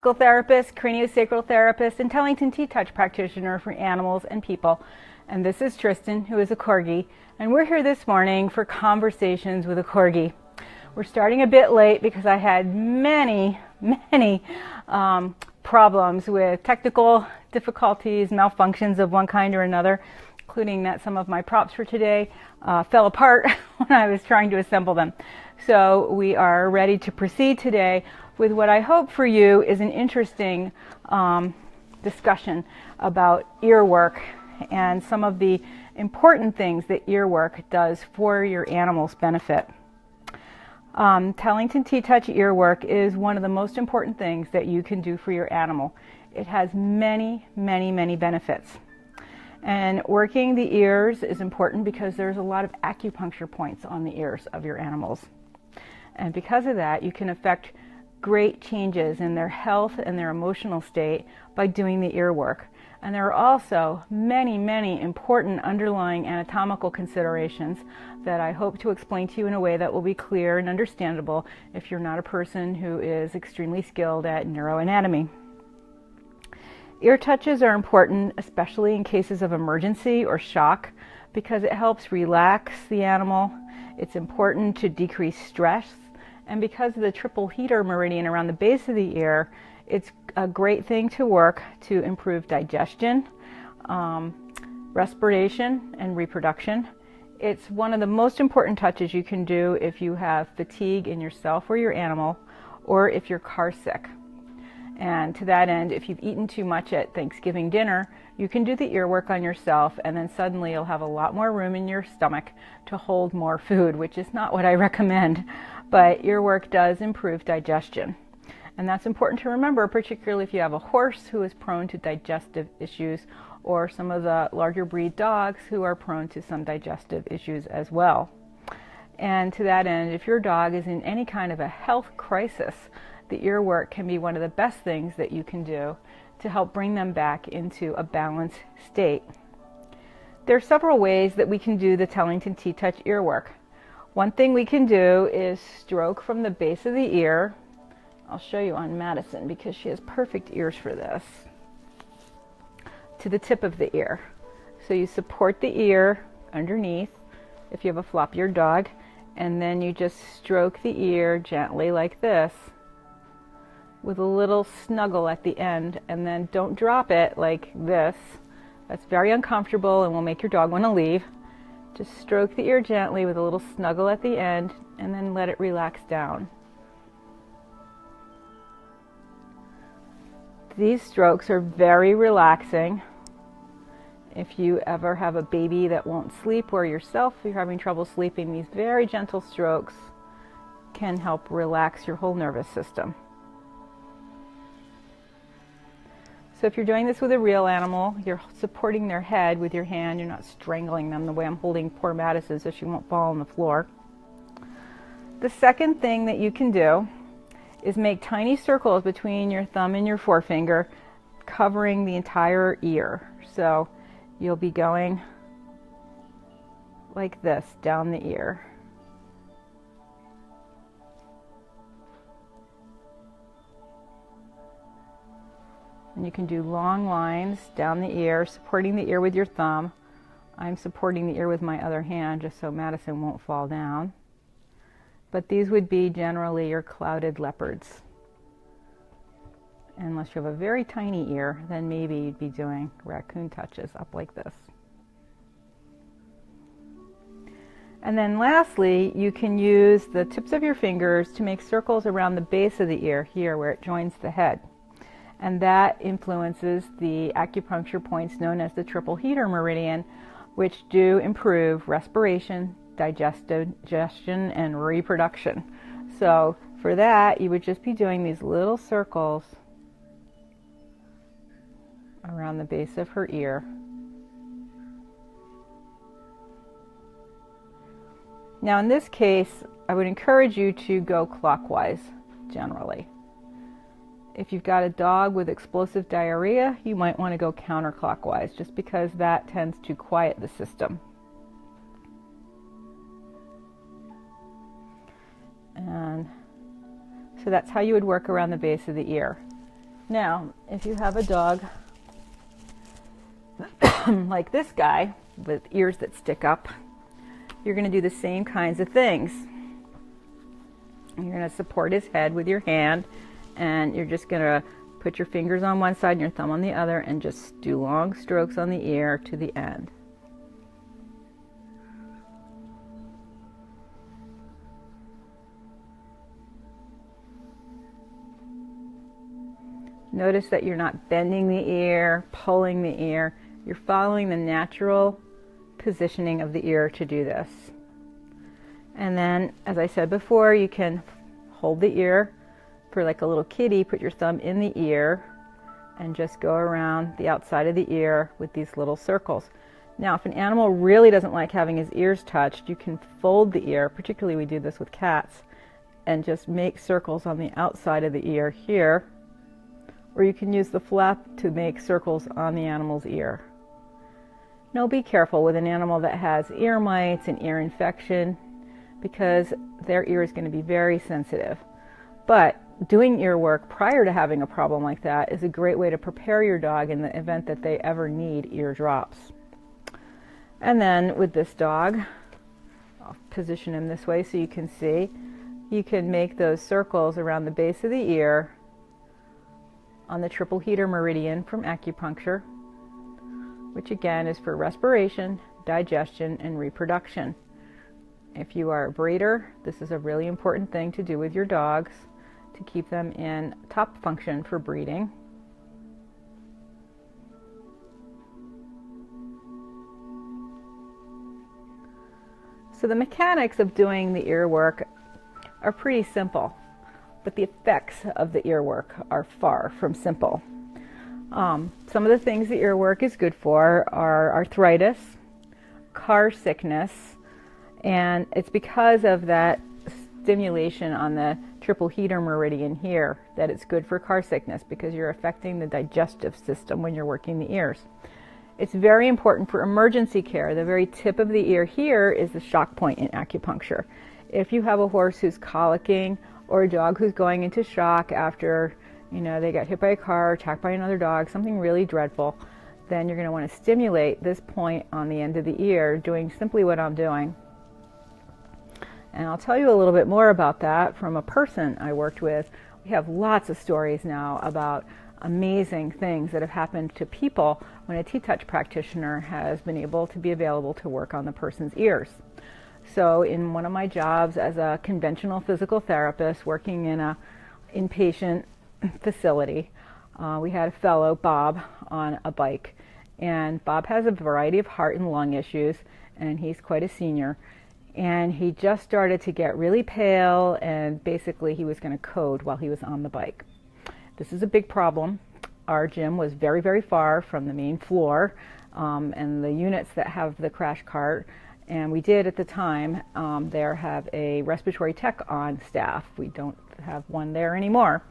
Physical therapist, craniosacral therapist, and Tellington TTouch practitioner for animals and people. And this is Tristan, who is a Corgi, and we're here this morning for conversations with a Corgi. We're starting a bit late because I had many problems with technical difficulties, malfunctions of one kind or another, including that some of my props for today fell apart when I was trying to assemble them. So we are ready to proceed today with what I hope for you is an interesting discussion about ear work and some of the important things that ear work does for your animal's benefit. Tellington TTouch Earwork is one of the most important things that you can do for your animal. It has many benefits. And working the ears is important because there's a lot of acupuncture points on the ears of your animals. And because of that, you can affect great changes in their health and their emotional state by doing the ear work. And there are also many important underlying anatomical considerations that I hope to explain to you in a way that will be clear and understandable if you're not a person who is extremely skilled at neuroanatomy. Ear touches are important, especially in cases of emergency or shock, because it helps relax the animal. It's important to decrease stress. And because of the triple heater meridian around the base of the ear, it's a great thing to work to improve digestion, respiration, and reproduction. It's one of the most important touches you can do if you have fatigue in yourself or your animal, or if you're car sick. And to that end, if you've eaten too much at Thanksgiving dinner, you can do the ear work on yourself, and then suddenly you'll have a lot more room in your stomach to hold more food, which is not what I recommend. But ear work does improve digestion. And that's important to remember, particularly if you have a horse who is prone to digestive issues, or some of the larger breed dogs who are prone to some digestive issues as well. And to that end, if your dog is in any kind of a health crisis, the ear work can be one of the best things that you can do to help bring them back into a balanced state. There are several ways that we can do the Tellington TTouch ear work. One thing we can do is stroke from the base of the ear. I'll show you on Madison because she has perfect ears for this, to the tip of the ear. So you support the ear underneath if you have a flop-eared dog, and then you just stroke the ear gently like this with a little snuggle at the end, and then don't drop it like this. That's very uncomfortable and will make your dog want to leave. Just stroke the ear gently with a little snuggle at the end, and then let it relax down. These strokes are very relaxing. If you ever have a baby that won't sleep, or yourself if you're having trouble sleeping, these very gentle strokes can help relax your whole nervous system. So if you're doing this with a real animal, you're supporting their head with your hand. You're not strangling them the way I'm holding poor Madison so she won't fall on the floor. The second thing that you can do is make tiny circles between your thumb and your forefinger, covering the entire ear. So you'll be going like this down the ear. And you can do long lines down the ear, supporting the ear with your thumb. I'm supporting the ear with my other hand just so Madison won't fall down. But these would be generally your clouded leopards. Unless you have a very tiny ear, then maybe you'd be doing raccoon touches up like this. And then lastly, you can use the tips of your fingers to make circles around the base of the ear here where it joins the head. And that influences the acupuncture points known as the triple heater meridian, which do improve respiration, digestion, and reproduction. So for that, you would just be doing these little circles around the base of her ear. Now in this case, I would encourage you to go clockwise generally. If you've got a dog with explosive diarrhea, you might want to go counterclockwise just because that tends to quiet the system. And so that's how you would work around the base of the ear. Now, if you have a dog like this guy with ears that stick up, you're going to do the same kinds of things. You're going to support his head with your hand, and you're just going to put your fingers on one side and your thumb on the other and just do long strokes on the ear to the end. Notice that you're not bending the ear, pulling the ear. You're following the natural positioning of the ear to do this. And then, as I said before, you can hold the ear for like a little kitty, put your thumb in the ear, and just go around the outside of the ear with these little circles. Now, if an animal really doesn't like having his ears touched, you can fold the ear, particularly we do this with cats, and just make circles on the outside of the ear here, or you can use the flap to make circles on the animal's ear. Now, be careful with an animal that has ear mites and ear infection, because their ear is going to be very sensitive. But doing ear work prior to having a problem like that is a great way to prepare your dog in the event that they ever need ear drops. And then with this dog, I'll position him this way so you can see, you can make those circles around the base of the ear on the triple heater meridian from acupuncture, which again is for respiration, digestion, and reproduction. If you are a breeder, this is a really important thing to do with your dogs to keep them in top function for breeding. So the mechanics of doing the ear work are pretty simple, but the effects of the ear work are far from simple. Some of the things the ear work is good for are arthritis, car sickness, and it's because of that stimulation on the triple heater meridian here that it's good for car sickness, because you're affecting the digestive system when you're working the ears. It's very important for emergency care. The very tip of the ear here is the shock point in acupuncture. If you have a horse who's colicking or a dog who's going into shock after, they got hit by a car, attacked by another dog, something really dreadful, then you're going to want to stimulate this point on the end of the ear, doing simply what I'm doing. And I'll tell you a little bit more about that from a person I worked with. We have lots of stories now about amazing things that have happened to people when a TTouch practitioner has been able to be available to work on the person's ears. So in one of my jobs as a conventional physical therapist working in an inpatient facility, we had a fellow, Bob, on a bike. And Bob has a variety of heart and lung issues, and he's quite a senior. And he just started to get really pale, and basically he was going to code while he was on the bike. This is a big problem. Our gym was very, very far from the main floor and the units that have the crash cart. And we did at the time there have a respiratory tech on staff. We don't have one there anymore.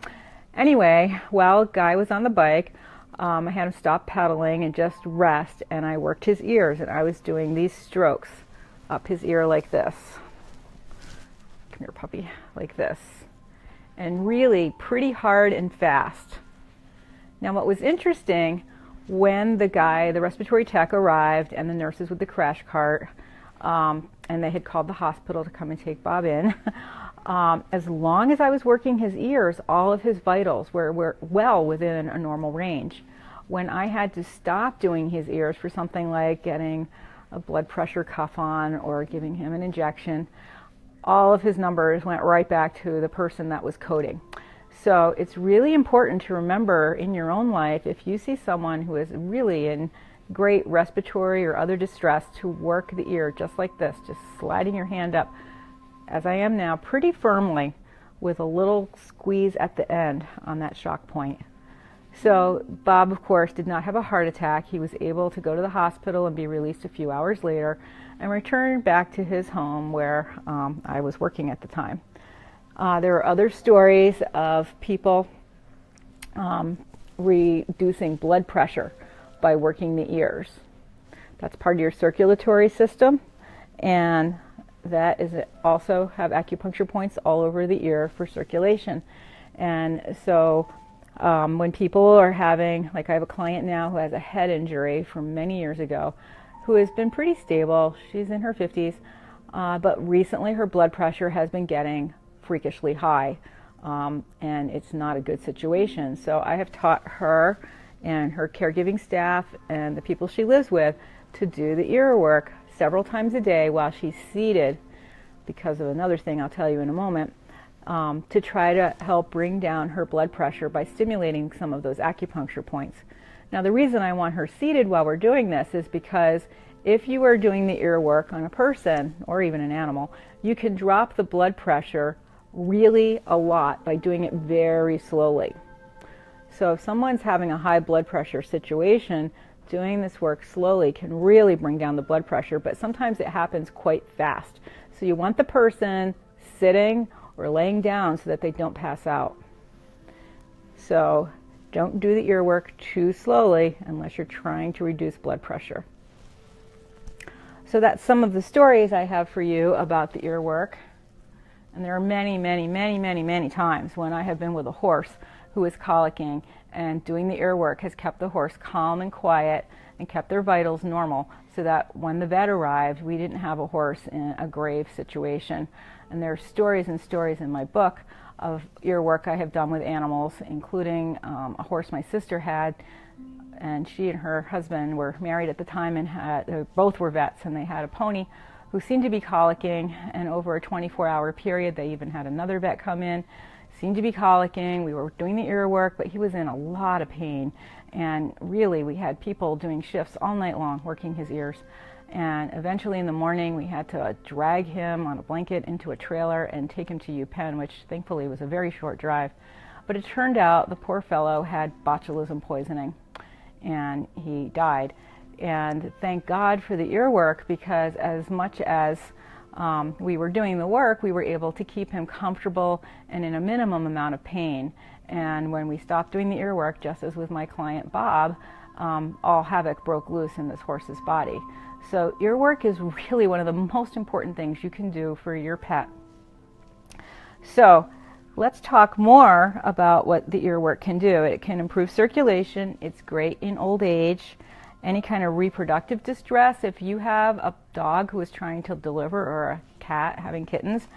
Anyway, while guy was on the bike, I had him stop pedaling and just rest, and I worked his ears, and I was doing these strokes up his ear like this. Come here, puppy, like this. And really pretty hard and fast. Now, what was interesting, when the respiratory tech arrived and the nurses with the crash cart, and they had called the hospital to come and take Bob in, as long as I was working his ears, all of his vitals were well within a normal range. When I had to stop doing his ears for something like getting a blood pressure cuff on or giving him an injection, all of his numbers went right back to the person that was coding. So it's really important to remember in your own life, if you see someone who is really in great respiratory or other distress, to work the ear just like this, just sliding your hand up, as I am now, pretty firmly with a little squeeze at the end on that shock point. So Bob, of course, did not have a heart attack. He was able to go to the hospital and be released a few hours later and return back to his home where I was working at the time. There are other stories of people reducing blood pressure by working the ears. That's part of your circulatory system, and that is also have acupuncture points all over the ear for circulation. And so When people are having, like I have a client now who has a head injury from many years ago, who has been pretty stable. She's in her 50s, but recently her blood pressure has been getting freakishly high, and it's not a good situation. So I have taught her and her caregiving staff and the people she lives with to do the ear work several times a day while she's seated, because of another thing I'll tell you in a moment, to try to help bring down her blood pressure by stimulating some of those acupuncture points. Now, the reason I want her seated while we're doing this is because if you are doing the ear work on a person or even an animal, you can drop the blood pressure really a lot by doing it very slowly. So if someone's having a high blood pressure situation, doing this work slowly can really bring down the blood pressure, but sometimes it happens quite fast. So you want the person sitting or laying down so that they don't pass out. So don't do the ear work too slowly unless you're trying to reduce blood pressure. So that's some of the stories I have for you about the ear work. And there are many, many, many, many, many times when I have been with a horse who is colicking, and doing the ear work has kept the horse calm and quiet and kept their vitals normal, so that when the vet arrived, we didn't have a horse in a grave situation. And there are stories and stories in my book of ear work I have done with animals, including a horse my sister had, and she and her husband were married at the time and had, both were vets, and they had a pony who seemed to be colicking, and over a 24-hour period, they even had another vet come in, seemed to be colicking. We were doing the ear work, but he was in a lot of pain, and really we had people doing shifts all night long working his ears. And eventually in the morning we had to drag him on a blanket into a trailer and take him to UPenn, which thankfully was a very short drive. But it turned out the poor fellow had botulism poisoning and he died. And thank God for the ear work, because as much as we were doing the work, we were able to keep him comfortable and in a minimum amount of pain. And when we stopped doing the ear work, just as with my client Bob, all havoc broke loose in this horse's body. So ear work is really one of the most important things you can do for your pet. So let's talk more about what the ear work can do. It can improve circulation. It's great in old age. Any kind of reproductive distress, if you have a dog who is trying to deliver or a cat having kittens,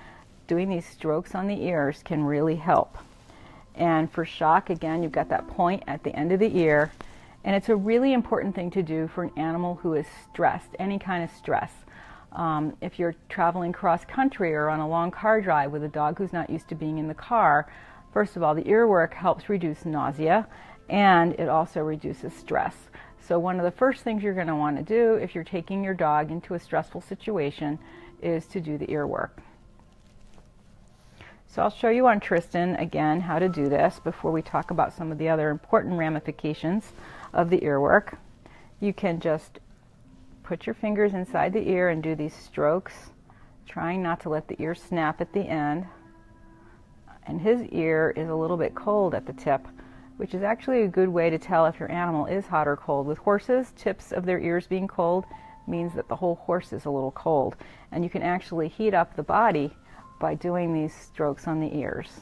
doing these strokes on the ears can really help. And for shock, again, you've got that point at the end of the ear. And it's a really important thing to do for an animal who is stressed, any kind of stress. If you're traveling cross country or on a long car drive with a dog who's not used to being in the car, first of all, the ear work helps reduce nausea, and it also reduces stress. So one of the first things you're going to want to do if you're taking your dog into a stressful situation is to do the ear work. So I'll show you on Tristan again how to do this before we talk about some of the other important ramifications of the ear work. You can just put your fingers inside the ear and do these strokes, trying not to let the ear snap at the end. And his ear is a little bit cold at the tip, which is actually a good way to tell if your animal is hot or cold. With horses, tips of their ears being cold means that the whole horse is a little cold. And you can actually heat up the body by doing these strokes on the ears.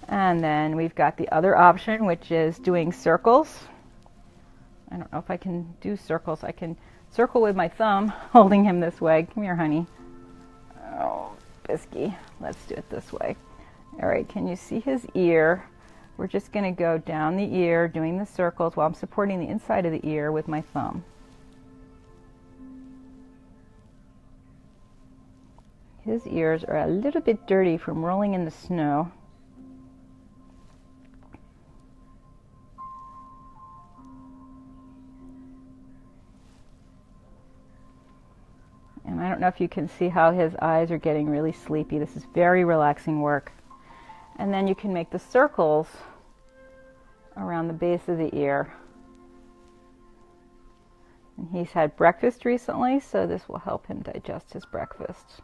And then we've got the other option, which is doing circles. I don't know if I can do circles. I can circle with my thumb, holding him this way. Come here, honey. Oh, Bisky. Let's do it this way. All right, can you see his ear? We're just going to go down the ear, doing the circles while I'm supporting the inside of the ear with my thumb. His ears are a little bit dirty from rolling in the snow. And I don't know if you can see how his eyes are getting really sleepy. This is very relaxing work. And then you can make the circles around the base of the ear. And he's had breakfast recently, so this will help him digest his breakfast.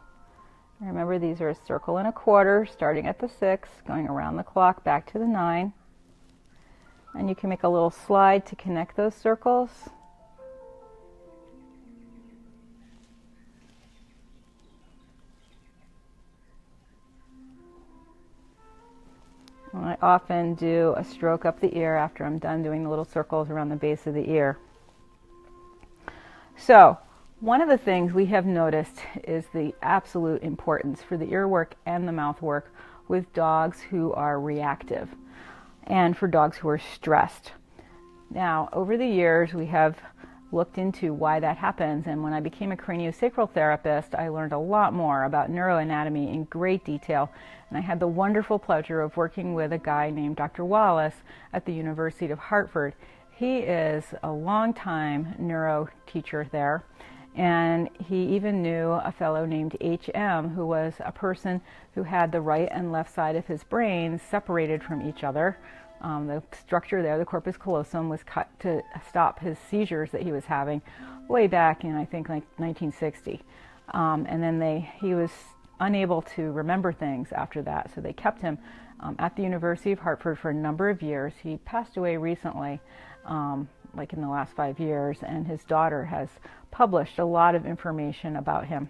Remember, these are a circle and a quarter, starting at the 6, going around the clock back to the 9. And you can make a little slide to connect those circles. often do a stroke up the ear after I'm done doing the little circles around the base of the ear. So one of the things we have noticed is the absolute importance for the ear work and the mouth work with dogs who are reactive and for dogs who are stressed. Now, over the years, we have looked into why that happens, and when I became a craniosacral therapist, I learned a lot more about neuroanatomy in great detail, and I had the wonderful pleasure of working with a guy named Dr. Wallace at the University of Hartford. He is a longtime neuro teacher there, and he even knew a fellow named H.M., who was a person who had the right and left side of his brain separated from each other. The structure there, the corpus callosum, was cut to stop his seizures that he was having way back in, I think, like 1960. And then he was unable to remember things after that, so they kept him at the University of Hartford for a number of years. He passed away recently, like in the last 5 years, and his daughter has published a lot of information about him.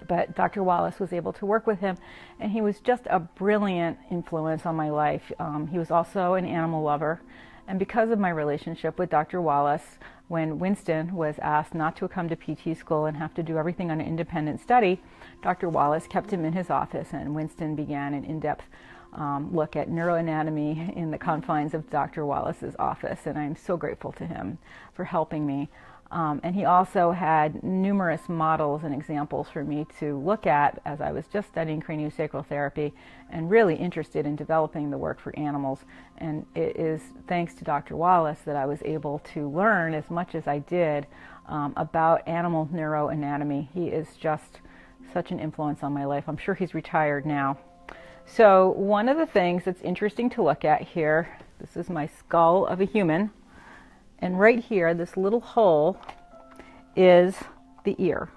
But Dr. Wallace was able to work with him, and he was just a brilliant influence on my life. He was also an animal lover, and because of my relationship with Dr. Wallace, when Winston was asked not to come to PT school and have to do everything on an independent study, Dr. Wallace kept him in his office, and Winston began an in-depth look at neuroanatomy in the confines of Dr. Wallace's office, and I'm so grateful to him for helping me. And he also had numerous models and examples for me to look at as I was just studying craniosacral therapy and really interested in developing the work for animals. And it is thanks to Dr. Wallace that I was able to learn as much as I did about animal neuroanatomy. He is just such an influence on my life. I'm sure he's retired now. So one of the things that's interesting to look at here, this is my skull of a human. And right here, this little hole is the ear.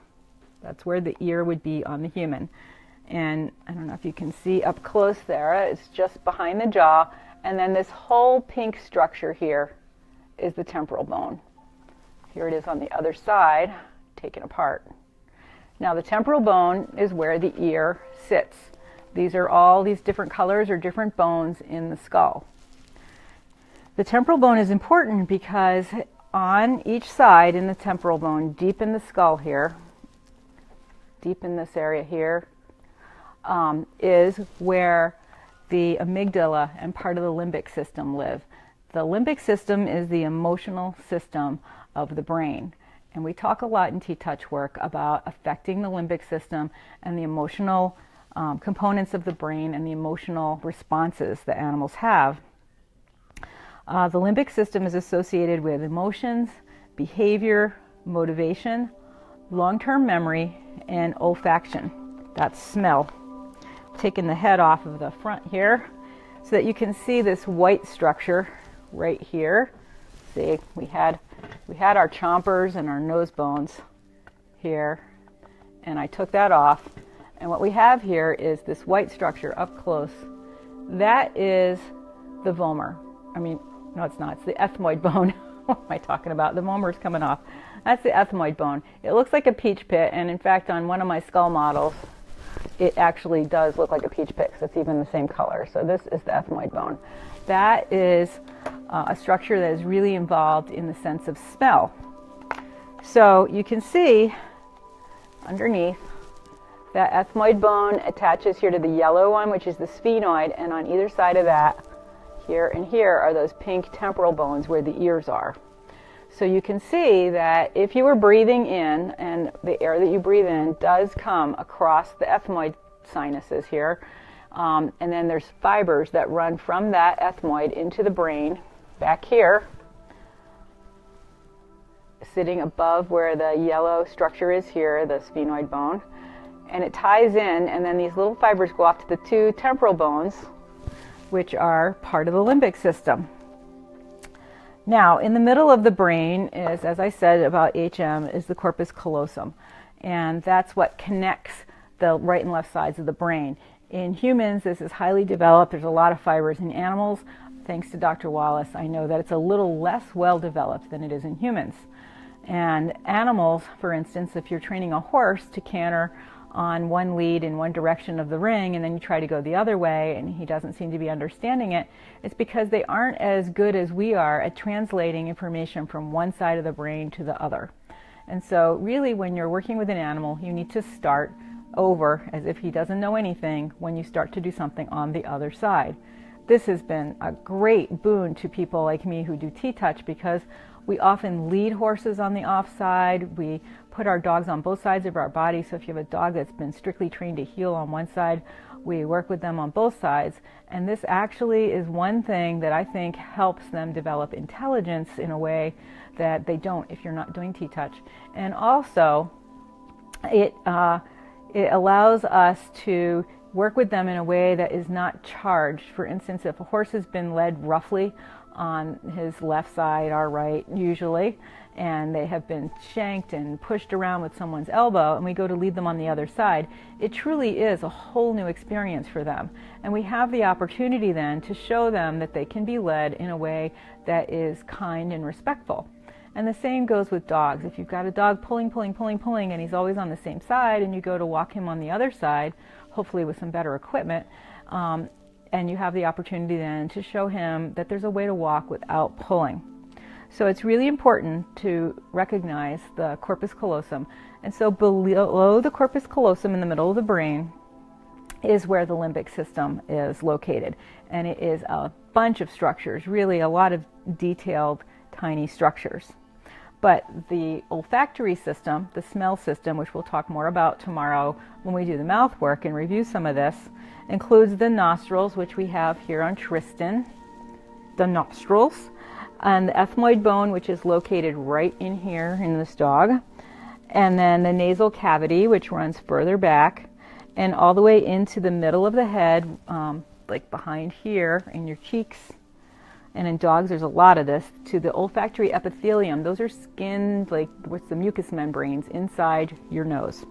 That's where the ear would be on the human. And I don't know if you can see up close there, it's just behind the jaw. And then this whole pink structure here is the temporal bone. Here it is on the other side, taken apart. Now the temporal bone is where the ear sits. These are all these different colors or different bones in the skull. The temporal bone is important because on each side in the temporal bone, deep in the skull here, deep in this area here, is where the amygdala and part of the limbic system live. The limbic system is the emotional system of the brain. And we talk a lot in TTouch work about affecting the limbic system and the emotional components of the brain and the emotional responses that animals have. The limbic system is associated with emotions, behavior, motivation, long-term memory, and olfaction. That's smell. Taking the head off of the front here so that you can see this white structure right here. See, we had our chompers and our nose bones here, and I took that off. And what we have here is this white structure up close. That is the vomer. No, it's not. It's the ethmoid bone. What am I talking about? The vomer is coming off. That's the ethmoid bone. It looks like a peach pit, and in fact, on one of my skull models, it actually does look like a peach pit because it's even the same color. So this is the ethmoid bone. That is a structure that is really involved in the sense of smell. So you can see underneath that ethmoid bone attaches here to the yellow one, which is the sphenoid, and on either side of that, here and here, are those pink temporal bones where the ears are. So you can see that if you were breathing in, and the air that you breathe in does come across the ethmoid sinuses here, and then there's fibers that run from that ethmoid into the brain, back here, sitting above where the yellow structure is here, the sphenoid bone, and it ties in, and then these little fibers go off to the two temporal bones, which are part of the limbic system. Now, in the middle of the brain is, as I said about HM, is the corpus callosum, and that's what connects the right and left sides of the brain. In humans, this is highly developed. There's a lot of fibers. In animals, thanks to Dr. Wallace, I know that it's a little less well developed than it is in humans. And animals, for instance, if you're training a horse to canter on one lead in one direction of the ring, and then you try to go the other way and he doesn't seem to be understanding it, it's because they aren't as good as we are at translating information from one side of the brain to the other. And so really, when you're working with an animal, you need to start over as if he doesn't know anything when you start to do something on the other side. This has been a great boon to people like me who do TTouch, because we often lead horses on the offside. We put our dogs on both sides of our body. So if you have a dog that's been strictly trained to heel on one side, we work with them on both sides. And this actually is one thing that I think helps them develop intelligence in a way that they don't if you're not doing TTouch. And also, it allows us to work with them in a way that is not charged. For instance, if a horse has been led roughly on his left side, our right usually, and they have been shanked and pushed around with someone's elbow, and we go to lead them on the other side, it truly is a whole new experience for them. And we have the opportunity then to show them that they can be led in a way that is kind and respectful. And the same goes with dogs. If you've got a dog pulling, and he's always on the same side, and you go to walk him on the other side, hopefully with some better equipment, and you have the opportunity then to show him that there's a way to walk without pulling. So it's really important to recognize the corpus callosum. And so below the corpus callosum, in the middle of the brain, is where the limbic system is located. And it is a bunch of structures, really a lot of detailed, tiny structures. But the olfactory system, the smell system, which we'll talk more about tomorrow when we do the mouth work and review some of this, includes the nostrils, which we have here on Tristan, the nostrils, and the ethmoid bone, which is located right in here in this dog, and then the nasal cavity, which runs further back, and all the way into the middle of the head, like behind here in your cheeks. And in dogs, there's a lot of this, to the olfactory epithelium. Those are skin, like with the mucous membranes inside your nose.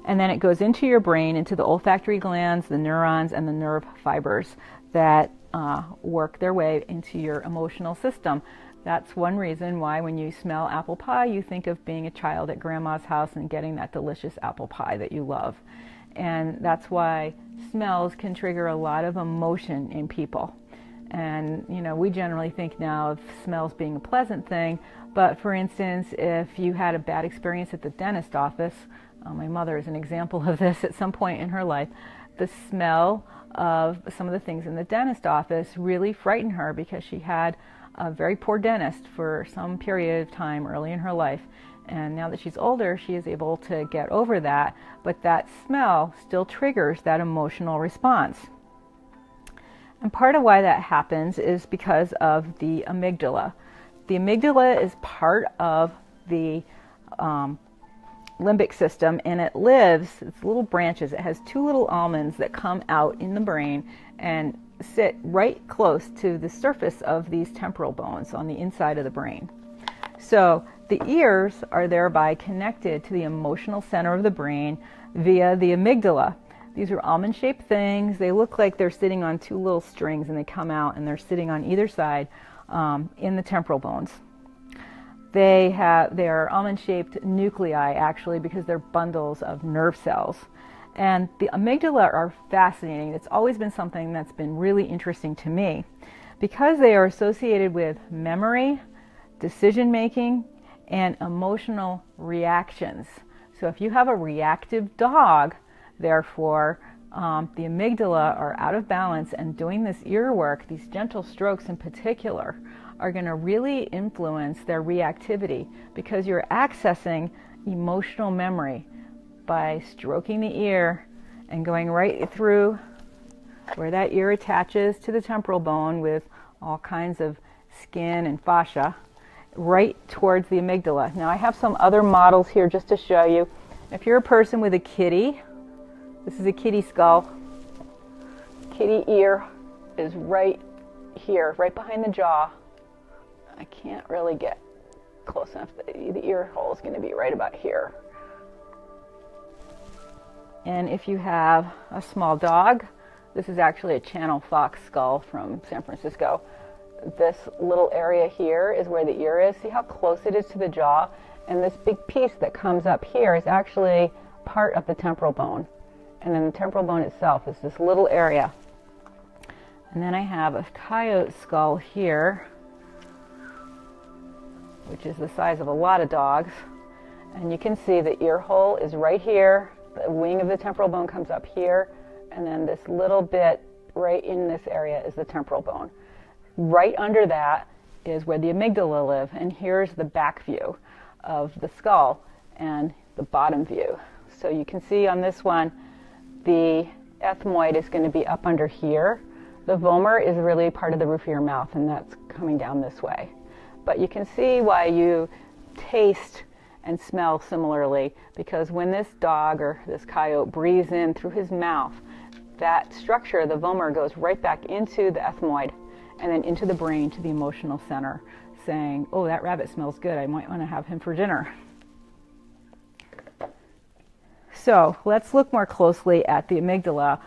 And then it goes into your brain, into the olfactory glands, the neurons, and the nerve fibers that work their way into your emotional system. That's one reason why when you smell apple pie, you think of being a child at grandma's house and getting that delicious apple pie that you love. And that's why smells can trigger a lot of emotion in people. And, you know, we generally think now of smells being a pleasant thing, but for instance, if you had a bad experience at the dentist office, my mother is an example of this at some point in her life, the smell of some of the things in the dentist office really frightened her because she had a very poor dentist for some period of time early in her life. And now that she's older, she is able to get over that, but that smell still triggers that emotional response. And part of why that happens is because of the amygdala. The amygdala is part of the limbic system, and it lives, it's little branches. It has two little almonds that come out in the brain and sit right close to the surface of these temporal bones on the inside of the brain. So the ears are thereby connected to the emotional center of the brain via the amygdala. These are almond-shaped things. They look like they're sitting on two little strings, and they come out and they're sitting on either side in the temporal bones. They are almond-shaped nuclei, actually, because they're bundles of nerve cells. And the amygdala are fascinating. It's always been something that's been really interesting to me because they are associated with memory, decision-making, and emotional reactions. So if you have a reactive dog, therefore, the amygdala are out of balance, and doing this ear work, these gentle strokes in particular, are going to really influence their reactivity because you're accessing emotional memory by stroking the ear and going right through where that ear attaches to the temporal bone with all kinds of skin and fascia, right towards the amygdala. Now I have some other models here just to show you. If you're a person with a kitty, this is a kitty skull. Kitty ear is right here, right behind the jaw. I can't really get close enough. The ear hole is going to be right about here. And if you have a small dog, this is actually a channel fox skull from San Francisco. This little area here is where the ear is. See how close it is to the jaw? And this big piece that comes up here is actually part of the temporal bone. And then the temporal bone itself is this little area. And then I have a coyote skull here, which is the size of a lot of dogs. And you can see the ear hole is right here. The wing of the temporal bone comes up here. And then this little bit right in this area is the temporal bone. Right under that is where the amygdala live. And here's the back view of the skull and the bottom view. So you can see on this one, the ethmoid is going to be up under here. The vomer is really part of the roof of your mouth, and that's coming down this way. But you can see why you taste and smell similarly, because when this dog or this coyote breathes in through his mouth, that structure, the vomer, goes right back into the ethmoid and then into the brain to the emotional center, saying, oh, that rabbit smells good, I might want to have him for dinner. So let's look more closely at the amygdala.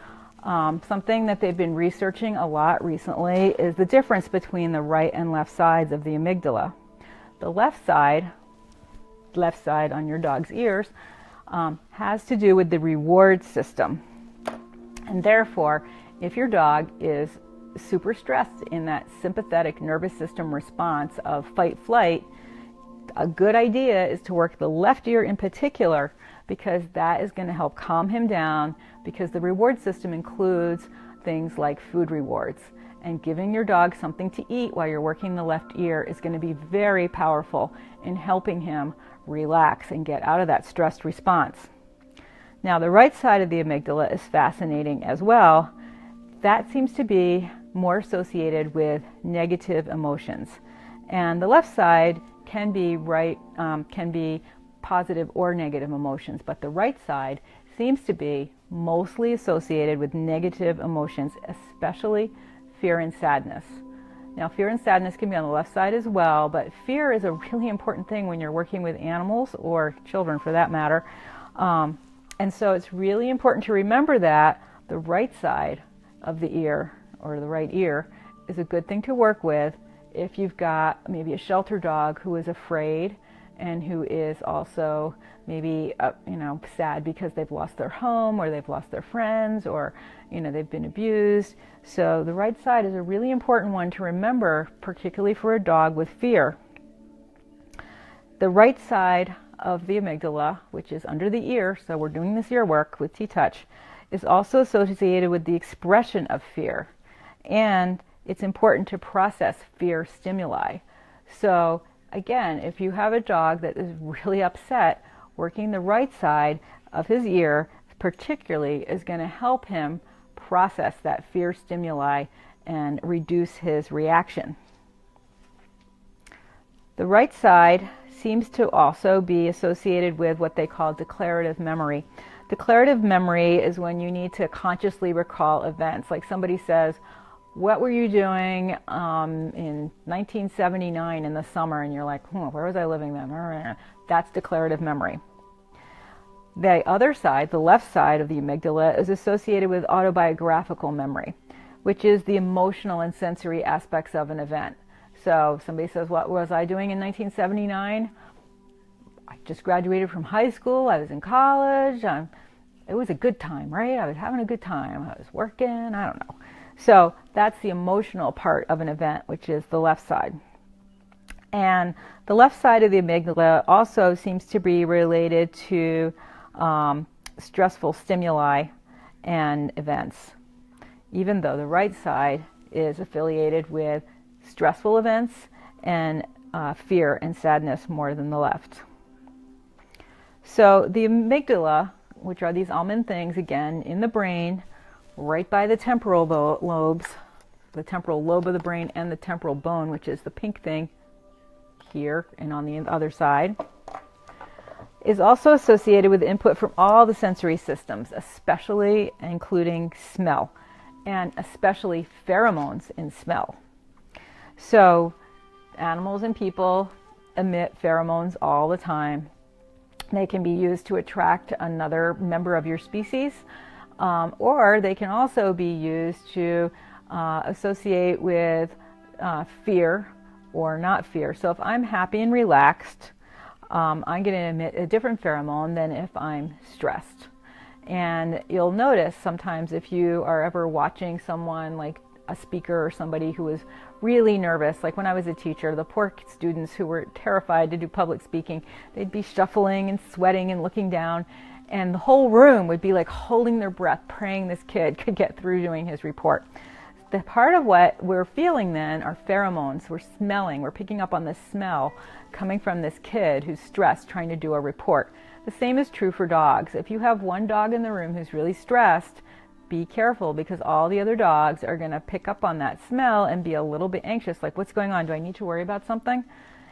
Something that they've been researching a lot recently is the difference between the right and left sides of the amygdala. The left side on your dog's ears, has to do with the reward system. And therefore, if your dog is super stressed in that sympathetic nervous system response of fight-flight, a good idea is to work the left ear in particular, because that is going to help calm him down, because the reward system includes things like food rewards. And giving your dog something to eat while you're working the left ear is going to be very powerful in helping him relax and get out of that stressed response. Now, the right side of the amygdala is fascinating as well. That seems to be more associated with negative emotions. And the left side can be positive or negative emotions, but the right side seems to be mostly associated with negative emotions, especially fear and sadness. Now, fear and sadness can be on the left side as well, but fear is a really important thing when you're working with animals, or children for that matter. And so it's really important to remember that the right side of the ear, or the right ear, is a good thing to work with if you've got maybe a shelter dog who is afraid and who is also maybe sad because they've lost their home, or they've lost their friends, or they've been abused. So the right side is a really important one to remember, particularly for a dog with fear. The right side of the amygdala, which is under the ear, so we're doing this ear work with TTouch, is also associated with the expression of fear. And it's important to process fear stimuli. So again, if you have a dog that is really upset, working the right side of his ear particularly is going to help him process that fear stimuli and reduce his reaction. The right side seems to also be associated with what they call declarative memory. Declarative memory is when you need to consciously recall events. Like somebody says, what were you doing in 1979 in the summer? And you're like, where was I living then? That's declarative memory. The other side, the left side of the amygdala, is associated with autobiographical memory, which is the emotional and sensory aspects of an event. So somebody says, what was I doing in 1979? I just graduated from high school. I was in college. It was a good time, right? I was having a good time. I was working. I don't know. So that's the emotional part of an event, which is the left side. And the left side of the amygdala also seems to be related to stressful stimuli and events, even though the right side is affiliated with stressful events and fear and sadness more than the left. So the amygdala, which are these almond things, again, in the brain, right by the temporal lobes, the temporal lobe of the brain and the temporal bone, which is the pink thing here and on the other side, is also associated with input from all the sensory systems, especially including smell, and especially pheromones in smell. So animals and people emit pheromones all the time. They can be used to attract another member of your species, or they can also be used to associate with fear or not fear. So if I'm happy and relaxed, I'm going to emit a different pheromone than if I'm stressed. And you'll notice sometimes if you are ever watching someone like a speaker or somebody who is really nervous, like when I was a teacher, the poor students who were terrified to do public speaking, they'd be shuffling and sweating and looking down, and the whole room would be like holding their breath, praying this kid could get through doing his report. The part of what we're feeling then are pheromones. We're smelling, we're picking up on the smell coming from this kid who's stressed trying to do a report. The same is true for dogs. If you have one dog in the room who's really stressed, be careful, because all the other dogs are going to pick up on that smell and be a little bit anxious, like, what's going on? Do I need to worry about something?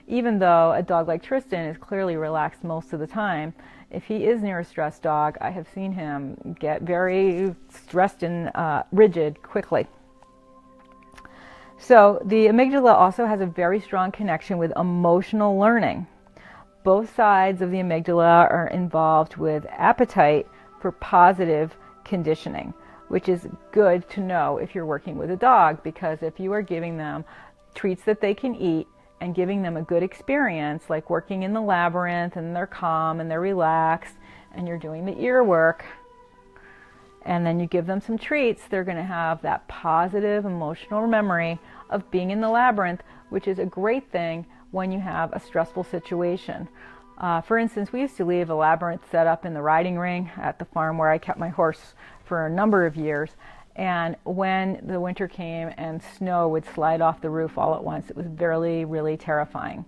Even though a dog like Tristan is clearly relaxed most of the time, if he is near a stressed dog, I have seen him get very stressed and rigid quickly. So the amygdala also has a very strong connection with emotional learning. Both sides of the amygdala are involved with appetite for positive conditioning, which is good to know if you're working with a dog, because if you are giving them treats that they can eat and giving them a good experience, like working in the labyrinth and they're calm and they're relaxed and you're doing the ear work, and then you give them some treats, they're going to have that positive emotional memory of being in the labyrinth, which is a great thing when you have a stressful situation. For instance, we used to leave a labyrinth set up in the riding ring at the farm where I kept my horse for a number of years. And when the winter came and snow would slide off the roof all at once, it was really, really terrifying.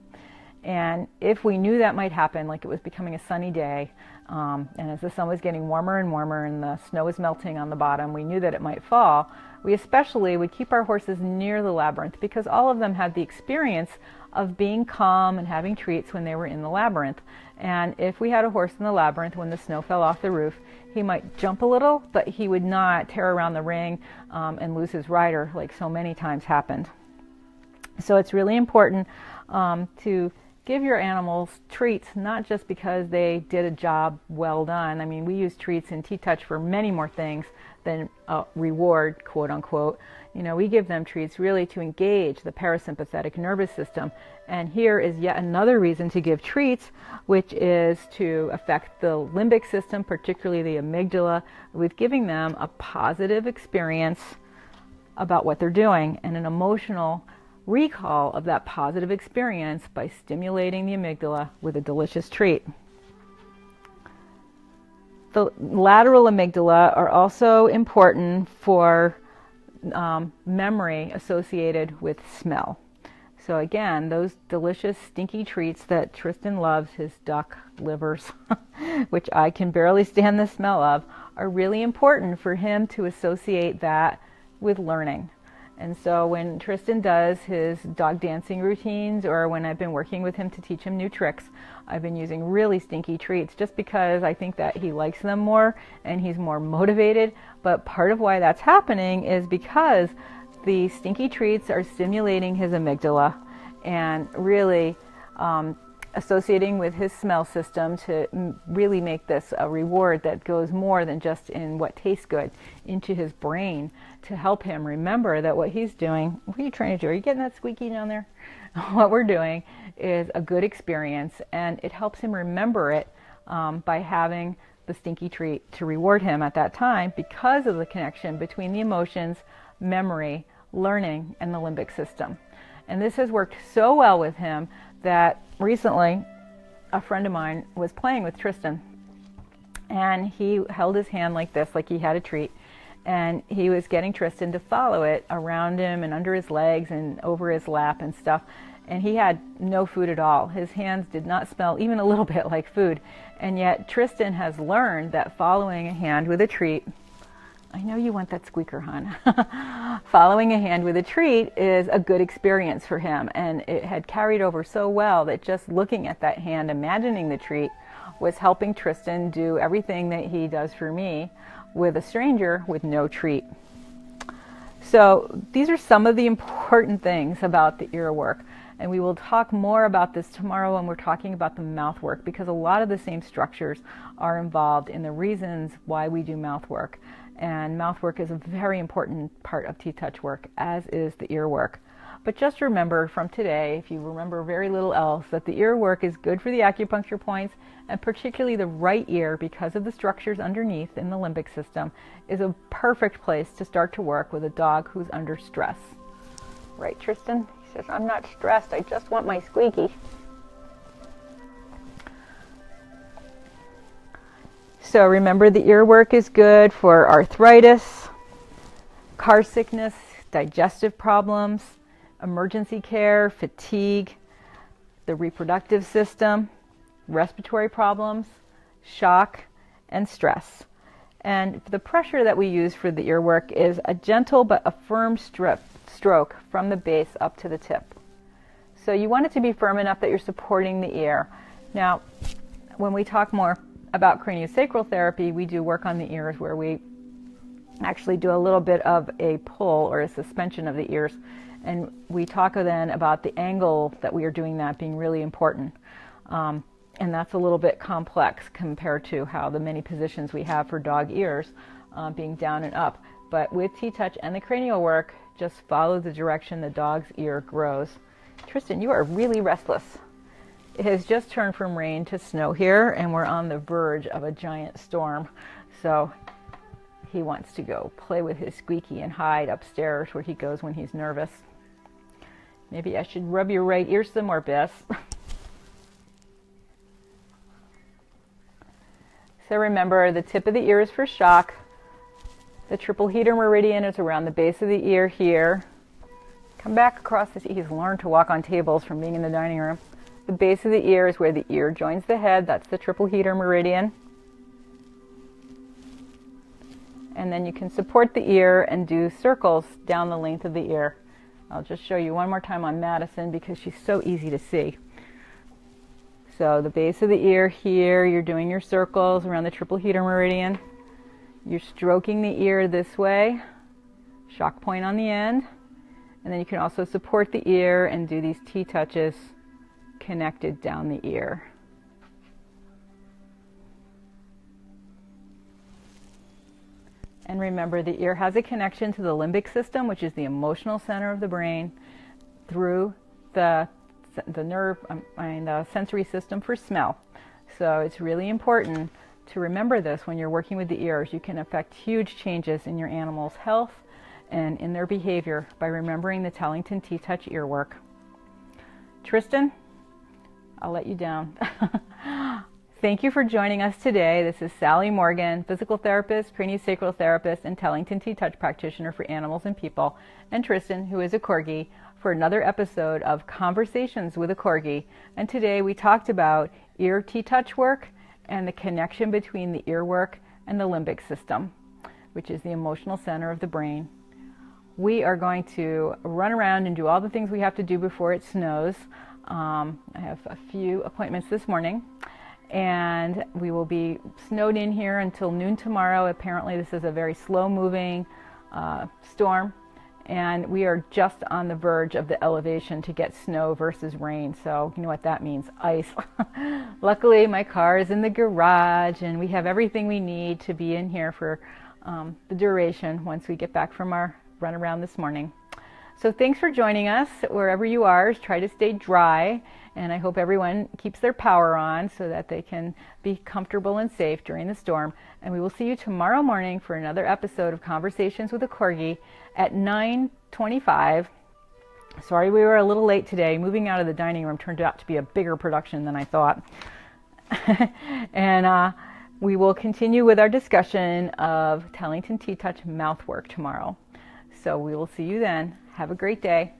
And if we knew that might happen, like it was becoming a sunny day, and as the sun was getting warmer and warmer and the snow was melting on the bottom, we knew that it might fall. We especially would keep our horses near the labyrinth, because all of them had the experience of being calm and having treats when they were in the labyrinth. And if we had a horse in the labyrinth, when the snow fell off the roof, he might jump a little, but he would not tear around the ring and lose his rider like so many times happened. So it's really important to give your animals treats, not just because they did a job well done. I mean, we use treats in TTouch for many more things than a reward, quote unquote. You know, we give them treats really to engage the parasympathetic nervous system. And here is yet another reason to give treats, which is to affect the limbic system, particularly the amygdala, with giving them a positive experience about what they're doing and an emotional recall of that positive experience by stimulating the amygdala with a delicious treat. The lateral amygdala are also important for memory associated with smell. So again, those delicious stinky treats that Tristan loves, his duck livers, which I can barely stand the smell of, are really important for him to associate that with learning. And so when Tristan does his dog dancing routines, or when I've been working with him to teach him new tricks, I've been using really stinky treats just because I think that he likes them more and he's more motivated. But part of why that's happening is because the stinky treats are stimulating his amygdala and really associating with his smell system to really make this a reward that goes more than just in what tastes good into his brain, to help him remember that what he's doing, what are you trying to do? Are you getting that squeaky down there? What we're doing is a good experience, and it helps him remember it by having the stinky treat to reward him at that time, because of the connection between the emotions, memory, learning, and the limbic system. And this has worked so well with him that recently a friend of mine was playing with Tristan, and he held his hand like this, like he had a treat, and he was getting Tristan to follow it around him and under his legs and over his lap and stuff. And he had no food at all. His hands did not smell even a little bit like food. And yet Tristan has learned that following a hand with a treat, I know you want that squeaker, hon. Following a hand with a treat is a good experience for him. And it had carried over so well that just looking at that hand, imagining the treat, was helping Tristan do everything that he does for me with a stranger with no treat. So these are some of the important things about the ear work. And we will talk more about this tomorrow when we're talking about the mouth work, because a lot of the same structures are involved in the reasons why we do mouth work. And mouth work is a very important part of TTouch work, as is the ear work. But just remember from today, if you remember very little else, that the ear work is good for the acupuncture points, and particularly the right ear, because of the structures underneath in the limbic system, is a perfect place to start to work with a dog who's under stress. Right, Tristan? He says, I'm not stressed, I just want my squeaky. So remember, the ear work is good for arthritis, car sickness, digestive problems, emergency care, fatigue, the reproductive system, respiratory problems, shock, and stress. And the pressure that we use for the ear work is a gentle but a firm stroke from the base up to the tip. So you want it to be firm enough that you're supporting the ear. Now, when we talk more about craniosacral therapy, we do work on the ears where we actually do a little bit of a pull or a suspension of the ears. And we talk then about the angle that we are doing that being really important. And that's a little bit complex compared to how the many positions we have for dog ears being down and up. But with TTouch and the cranial work, just follow the direction the dog's ear grows. Tristan, you are really restless. It has just turned from rain to snow here, and we're on the verge of a giant storm. So he wants to go play with his squeaky and hide upstairs where he goes when he's nervous. Maybe I should rub your right ear some more, Bess. So remember, the tip of the ear is for shock. The triple heater meridian is around the base of the ear here. Come back across this. He's learned to walk on tables from being in the dining room. The base of the ear is where the ear joins the head. That's the triple heater meridian. And then you can support the ear and do circles down the length of the ear. I'll just show you one more time on Madison because she's so easy to see. So the base of the ear here, you're doing your circles around the triple heater meridian. You're stroking the ear this way, shock point on the end. And then you can also support the ear and do these T-touches connected down the ear. And remember, the ear has a connection to the limbic system, which is the emotional center of the brain, through the nerve and the sensory system for smell. So it's really important to remember this when you're working with the ears. You can affect huge changes in your animal's health and in their behavior by remembering the Tellington TTouch ear work. Tristan, I'll let you down. Thank you for joining us today. This is Sally Morgan, physical therapist, craniosacral therapist, and Tellington TTouch practitioner for animals and people, and Tristan, who is a Corgi, for another episode of Conversations with a Corgi. And today we talked about ear TTouch work and the connection between the ear work and the limbic system, which is the emotional center of the brain. We are going to run around and do all the things we have to do before it snows. I have a few appointments this morning, and we will be snowed in here until noon tomorrow. Apparently this is a very slow-moving storm, and we are just on the verge of the elevation to get snow versus rain. So you know what that means, ice. Luckily my car is in the garage, and we have everything we need to be in here for the duration once we get back from our run around this morning. So thanks for joining us. Wherever you are, try to stay dry, and I hope everyone keeps their power on so that they can be comfortable and safe during the storm. And we will see you tomorrow morning for another episode of Conversations with a Corgi at 9:25. Sorry we were a little late today. Moving out of the dining room turned out to be a bigger production than I thought. And we will continue with our discussion of Tellington TTouch mouthwork tomorrow. So we will see you then. Have a great day.